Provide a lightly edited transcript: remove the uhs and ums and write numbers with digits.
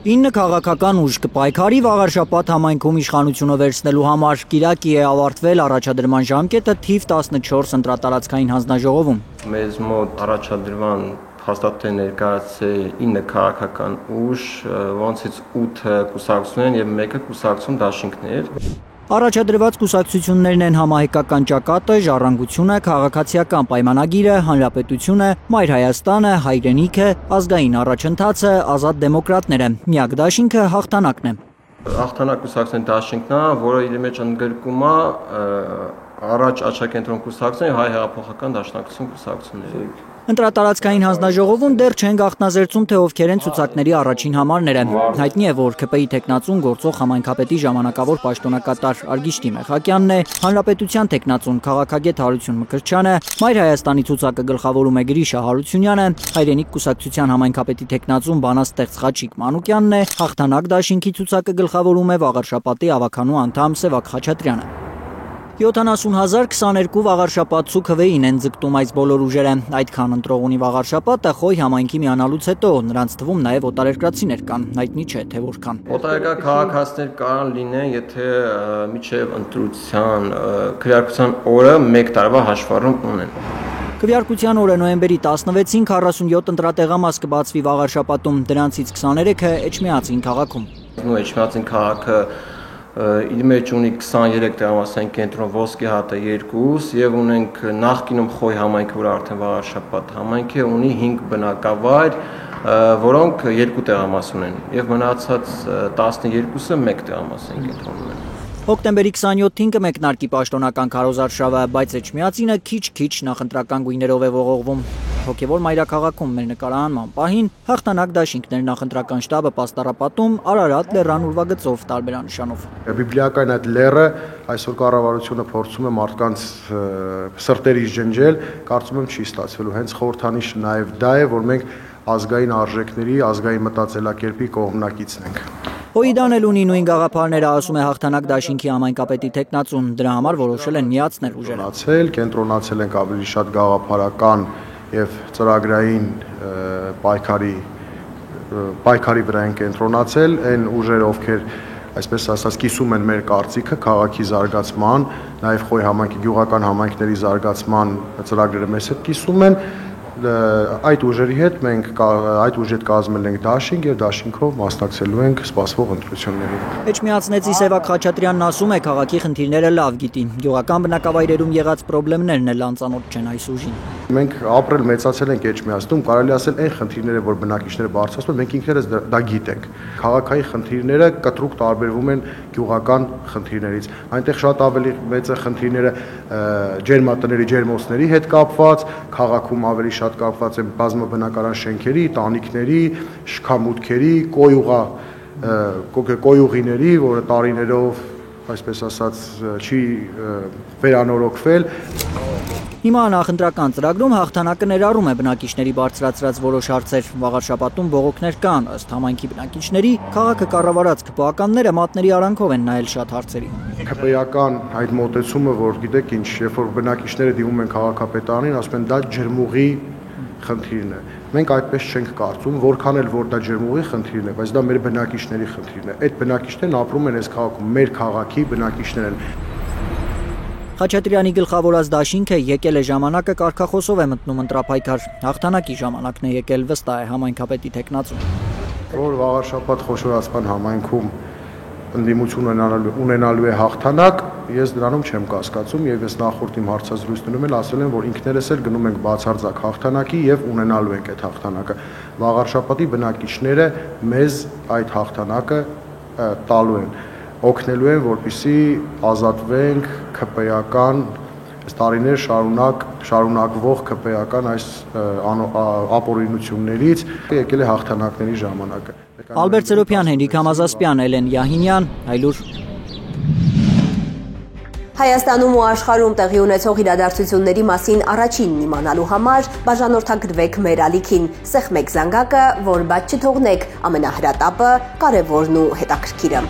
9 քաղաքական ուժ կպայքարի վաղարշաբաթ համայնքում իշխանությունը վերցնելու համար Կիրակի է ավարտվել առաջադրման ժամկետը թիվ 14 ընտրատարածքային հանձնաժողովում։ Մեզ մոտ առաջադրման հաստատել ներկայացել 9 քաղաքական ուժ, որոնցից 8 կուսակցություն են եւ 1 կուսակցություն դաշինքներ։ Առաջադրված կուսակցություններն են Համահայկական ճակատը, Ժառանգությունը, Քաղաքացիական պայմանագիրը, Հանրապետությունը, Մայր Հայաստանը, Հայրենիքը, Ազգային առաջընթացը, Ազատ դեմոկրատները։ Միակ դաշինքը Հաղթանակն է։ Հաղթանակ կուսակցության դաշինքն է, որը իր մեջ ընդգրկում է առաջ Աչակենտրոն կուսակցություն, Հայ հեղափոխական դաշնակցություն կուսակցությունները։ Ընտրատարածքային հանձնաժողովում դեռ չեն գաղտնազերծում, թե ովքեր են ցուցակների առաջին համարները։ Հայտնի է, որ ՔՊ-ի տեխնացուն գործող համայնքապետի ժամանակավոր պաշտոնակատար Արգիշտի Մեխակյանն է, Հանրապետության տեխնացուն քաղաքագետ Հարություն Մկրտչյանը, Մայր Հայաստանի ցուցակը գլխավորում է Գրիշա Հարությունյանը, Հայրենիք կուսակցության համայնքապետի տեխնացուն բանաստեղծ Խաչիկ Մանուկյանն է, Հաղթանակ դաշինքի ցուցակը գլխավորում է վաղարշապատի ավականու անդամ Սևակ Խաչատրյանը։ 70,022 վաղարշապատցու ՔՎ-ին են ձգտում այս բոլոր ուժերը։ Այդքան ընտրող ունի վաղարշապատը Խոյ համայնքի միանալուց հետո, նրանց թվում նաև օտարերկրացիներ կան, հայտնի չէ թե որքան։ Օտարերկրացի քաղաքացիներ կարող լինեն, եթե միջև ընտրության քվեարկության օրը 1 տարվա հաշվառում ունեն։ Քվեարկության օրը նոյեմբերի 16-ին 47 ընտրատեղամաս կբացվի վաղարշապատում, դրանցից 23-ը Էջմիածին քաղաքում։ Էջմիածին քաղաքը իր մեջ ունի 23 տեղամասային կենտրոն, Ոսկե հատը 2 եւ ունենք նախկինում Խոյ համայնքը, որ արդեն վաղարշապատ համայնք է, ունի 5 բնակավայր, որոնք 2 տեղամաս ունեն եւ մնացած 12-ը 1 տեղամասային կենտրոն ունեն։ Հոկտեմբերի 27-ին կմեկնարկի պաշտոնական քարոզարշավը, բայց Էջմիածինը քիչ-քիչ նախընտրական գույներով է ողողվում։ Հոգևոր մայրաքաղաքում մեր նկարահանման պահին Հաղթանակ դաշինքներ նախընտրական շտաբը պաստառապատում Արարատ լեռան ուրվագծով տարբերանշանով։ Բիբլիական այդ լեռը այսօր կառավարությունը փորձում է մարդկանց սրտերից ջնջել, կարծում եմ չի ստացվելու։ Հենց խորհրդանիշը նաև դա է, որ մենք ազգային արժեքների, ազգային մտածելակերպի կողմնակիցն ենք։ Հոիդան էլ ունի նույն գաղափարները, ասում է Հաղթանակ դաշինքի համայնքապետի տեխնացուն, դրա համար որոշել են միացնել ուժերը։ Կենտրոնացել ենք ավելի շատ գաղափարական եւ ծրագրային պայքարի վրա են կենտրոնացել, այն ուժերը, ովքեր այսպես ասած կիսում են մեր կարծիքը քաղաքի զարգացման, նաեւ Խոյ համայնքի գյուղական համայնքների զարգացման ծրագրերը մեզ հետ կիսում են, այդ ուժերի հետ մենք այդ ուժի հետ կազմել ենք դաշինք եւ դաշինքով մասնակցելու ենք սպասվող ընտրություններին։ Էջմիածնեցի Սևակ Խաչատրյանն ասում է, քաղաքի խնդիրները լավ գիտի, գյուղական բնակավայրերում եղած խնդիրներն էլ անծանոթ չեն այս ուժին։ Մենք ապրել մեծացել ենք Էջմիածնում, կարելի ասել այն խնդիրները, որ բնակիչները բարձրացնում են, մենք ինքներս դա գիտենք։ Քաղաքային խնդիրները կտրուկ տարբերվում են գյուղական խնդիրներից։ Այնտեղ շատ ավելի մեծ է խնդիրները ջերմատների, ջերմոցների հետ կապված, քաղաքում ավելի շատ կապված են բազմաբնակարան շենքերի, տանիքների, շքամուտքերի, կոյուղիների, որը տարիներով, այսպես ասած, չի վերանորոգվել։ Հիմա նախընտրական ծրագրում Հաղթանակը ներառում է բնակիչների բարձրացրած որոշ հարցեր, վաղարշապատում բողոքներ կան, ըստ համայնքի բնակիչների, քաղաքը կառավարած ԿՊԱ-ականները մատների արանքով են նայել շատ հարցերի։ ԿՊԱ-ական այդ մոտեցումը, որ գիտեք ինչ, երբ որ բնակիչները դիմում են քաղաքապետարանին, ասում են դա ջրմուղի խնդիրն է։ Մենք այդպես չենք կարծում, որքան էլ որ դա ջրմուղի խնդիրն է, բայց դա մեր բնակիչների խնդիրն է։ Այդ բնակիչներն ապրում են այս քաղաքում, մեր քաղաքի բնակիչներն են։ Խաչատրյանի գլխավորած դաշինքը եկել է ժամանակը կարգախոսով է մտնում ընտրապայքար։ Հաղթանակի ժամանակն է եկել, վստահ է համայնքապետի տեխնացուն։ Որ վաղարշաբաթ խոշորացման համայնքում ընդդիմություն ունենալու է հաղթանակ, ես դրանում չեմ կասկածում եւ ես նախորդ իմ հարցազրույցներում էլ ասել եմ, որ ինքներս էլ գնում ենք բացարձակ հաղթանակի եւ ունենալու ենք այդ հաղթանակը։ Վաղարշաբաթի բնակիչները մեզ այդ հաղթանակը տալու են, օգնելու են, որպեսզի ազատվենք ԿՊԱ-ական տարիներ շարունակվող ԿՊԱ-ական այս ապօրինություններից, եկել է հաղթանակների ժամանակը։ Ալբերտ Սերոբյան, Հենրիկ Համազասպյան, Էլեն Յահինյան, Հայլուր։ Հայաստանում ու աշխարհում տեղի ունեցող իրադարձությունների մասին առաջինն իմանալու համար բաժանորդագրվեք մեր ալիքին, սեղմեք զանգակը, որ բաց չթողնեք ամենահրատապը, կարևորն ու հետաքրքիրը։